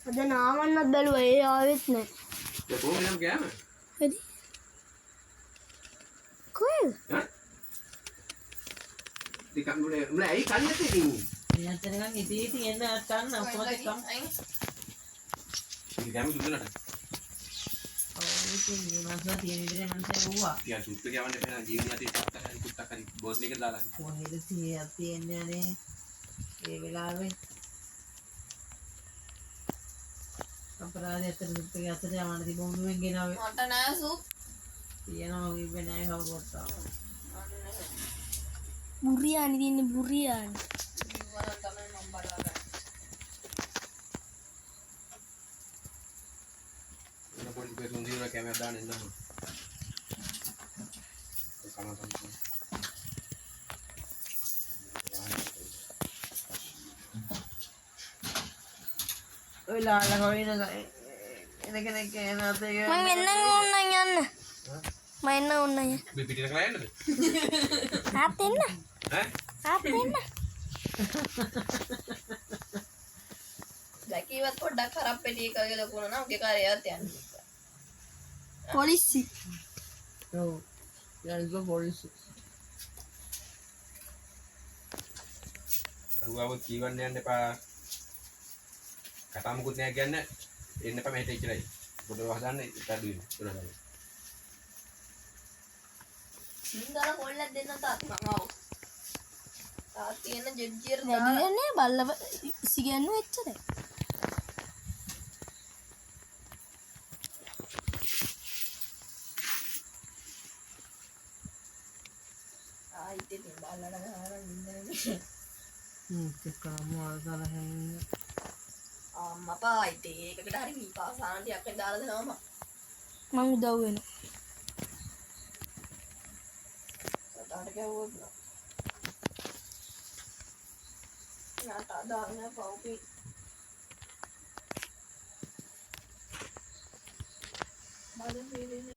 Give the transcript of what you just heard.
අද නාවන්නත් බැලුවා ඒ ආවෙත් නෑ. ඒ කොහොමද නම් ගෑම? එදි. කොහෙද? ඈ? ටිකක් මුල ඇයි කන්නේ ඉතින්? මෙයාට නිකන් ඉදී තියෙන කන්න අපොත් කම්. ඉතින් ගෑම දුන්නට. ඔව් ඉතින් මේ මාසලා තියෙන විදිහේ මනුස්සය වුණා. ටිකක් සුට්ට ගෑවන්න එපා ජීවිතය තාත්තට කුට්ටක් හරි බෝතල් එකකට දාලා. කොහෙද තියෙන්නේ නේ ඒ වෙලාවේ අපරාධයට සුප්පේ අතට යවන්න තිබුණුවෙන් ගෙනාවේ මට නෑ සුප් තියෙනවා කිව්වේ නෑ කවුරුත්තා බුරියානි දින්නේ බුරියානි. ඉවරන් තමයි මම බලාගන්නේ එන පොඩි පෙරුම් දිනන කැමරා දාන්න එන්න ඕන. කනතම්. ඔය ලාලා හොයන එන කෙනෙක් එනත් ඒක මම එන්න ඕනනම් යන්න. මම එන්න ඕනනම් යන්න. මේ පිටිට කලා යන්නද? ආත් එන්න. ඈ? ආත් එන්න. දැකීවත් පොඩ්ඩක් කරප් පෙටි එක ගලපුණා නම් උගේ කාර්යයත් යන්නේ පොලිසි. ඔව් යල්ගෝ පොලිසි අරුවව කීවන්න යන්න එපා. කතා මොකුත් නෑ කියන්න. එන්න එපා මෙහෙට ඉච්චරයි. පොඩ වහදාන්න ඉතඩු වෙන. උනනවා. හින්දාල කොල්ලක් දෙන්න තාත් මම ආව තාත් තියෙන ජෙජ්ජියර වැඩි වෙන්නේ බල්ලව ඉසිගන්නු එච්චරයි. ආයිත් ඉතින් බල්ලට ගහලා ඉන්නේ ඒකම ආසලහෙන් අම්මා පායිත් ඒකකට හරි මී පාසාන ටිකක් දාලා දෙනවා මම උදව් වෙනවා. සතාට ගැව්වොත් නාට දාන්න පවුපි බලන් වේදෙන්නේ